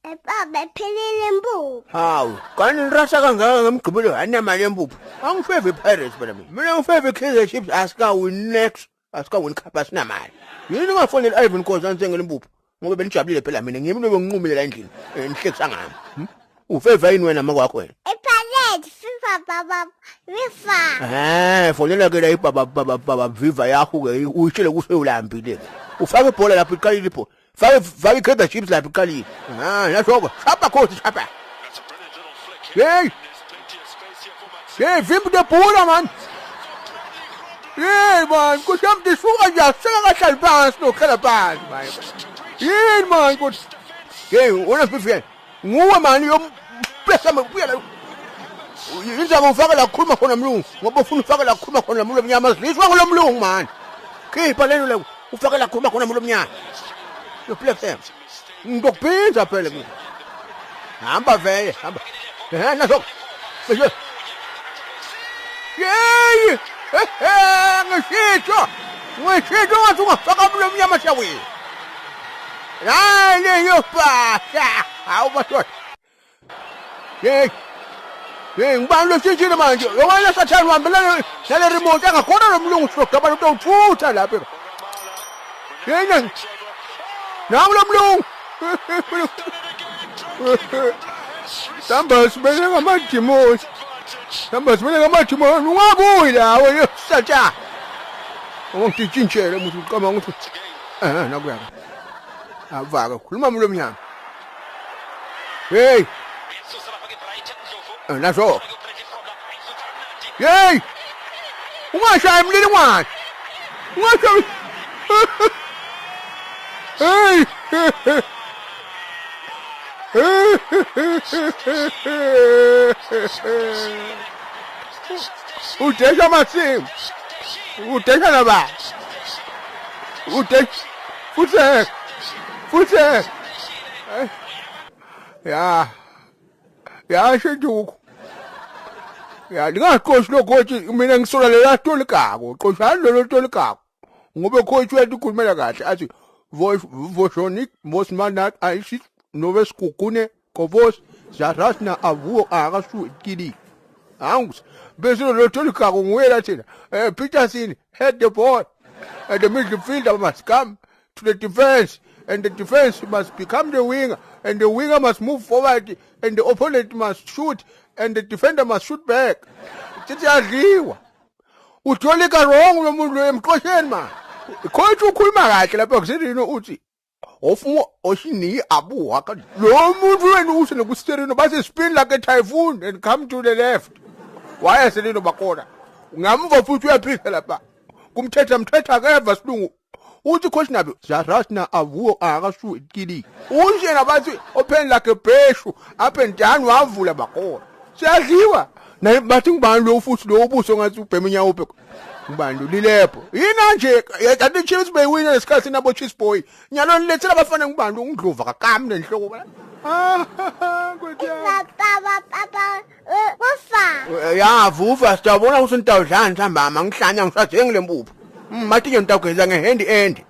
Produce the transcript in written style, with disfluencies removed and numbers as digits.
Baba ephelile impuphu. Hawu, kanti nirasa kangaka ngemgqibelo anamali yempuphu. Angifeve iPirates phela mina. Mina ngifeve iKaizer Chiefs asikawin next, asikawin cup asinamali. Yini ungafonela Ivan Khoza ngisengele impuphu? Ngoba benijabulile phela mina ngiyimi benginqumile la endlini. Nihlekisa ngami. Ufeva yini wena makwakho wena? Iphalethe FIFA baba FIFA. Fonela ke la ibaba Viva yakho ke uyishile kusewulambile. Ufake ibhola lapho iqalile ibhola. Fake iKaizer Chiefs lapho iqalile. Yashoko. Shapa khosi shapa. Hey! Hey, vimba de bola man. Hey man, kusham disuka nje sika kahlali phansi nokhala phansi man. Hey man, good. Hey, wena Vivian. Nguwe mani yompressa mbuya la. Yenza ngifaka la khuluma khona mlungu. Ngoba ufuna ufaka la khuluma khona mlungu omnyama ziswa ngolo mlungu man. Khipha lelo la ufaka la khuluma khona mlungu omnyama. Yo play them. Ngokuphinza phela mina. Hamba vele, hamba. Naso. Yey! Ngishitsho. Ngishitsho ngathi ungafaka mlungu omnyama shawe. Hayi yopasha. Hawu bathwa. Hey. Hey, ngibani lo shitshile manje? Yowena sathana uhambelana nale remote angakhona lo mlungu sogaba lo uthutha lapha. Yena. Nawu lo mlungu. Samba sibele ngamadimoni. Samba sibele ngamadimoni. Ungabuyi la wena sathana. Ungitshintshele umuntu uqama ukuthi nakuya. Avaka khuluma mlo mnyama. Hey. Naso. Hey. Ungashaya emlini ngwane. Ungashaya. Hey. Udesha masimu. Udesha laba. Udesha. Futhi. Ya sheduku. Ya lingacoach lo coach mina ngisola lela tolikako. Qoshana lo tolikako. Ngobe coach wethu ukhulumela kahle athi Voshonic Mosmanat Aishi Noves Kukune Kovos Zarasna Avu Arasu Kidi. Angus. Besilo lo tolikako ngwela thina. Peterson head the ball. And the midfielder must come to the defense. And the defense must become the winger, and the winger must move forward, and the opponent must shoot, and the defender must shoot back. Tiyadliwa. Utholika wrong lo muntu emqosheni man. Coach ukhuluma kahle lapha kuserino uthi ofuna oshini abu waka. Lo muntu wena usene kuserino base spin like a typhoon and come to the left. Why selino bakona? Ngamva futhi uyaphila lapha. Kumthetha keva silungu. Uthi coach nabi Zarasna Avu Arasu Kidi. Unjena bathi open like a beshu up and down wavula bakona. Siyadliwa. Na bathi ngibani lo futhi lo ubuso ngathi ubhemenya uphe. Ngibani lo lilepho. Yina nje yathi Chiefs beyiwina lesikhathi nabo Chiefs boy. Nyalo nilethela abafana ngibani lo ungidluva kakami nenhloko bala. Papa Vufa. Ya Vufa sitawubona ukuthi nitawudlana ntambama ngihlanya ngisajengile impuphu. Mathi nje nitawugeza ngehendi end.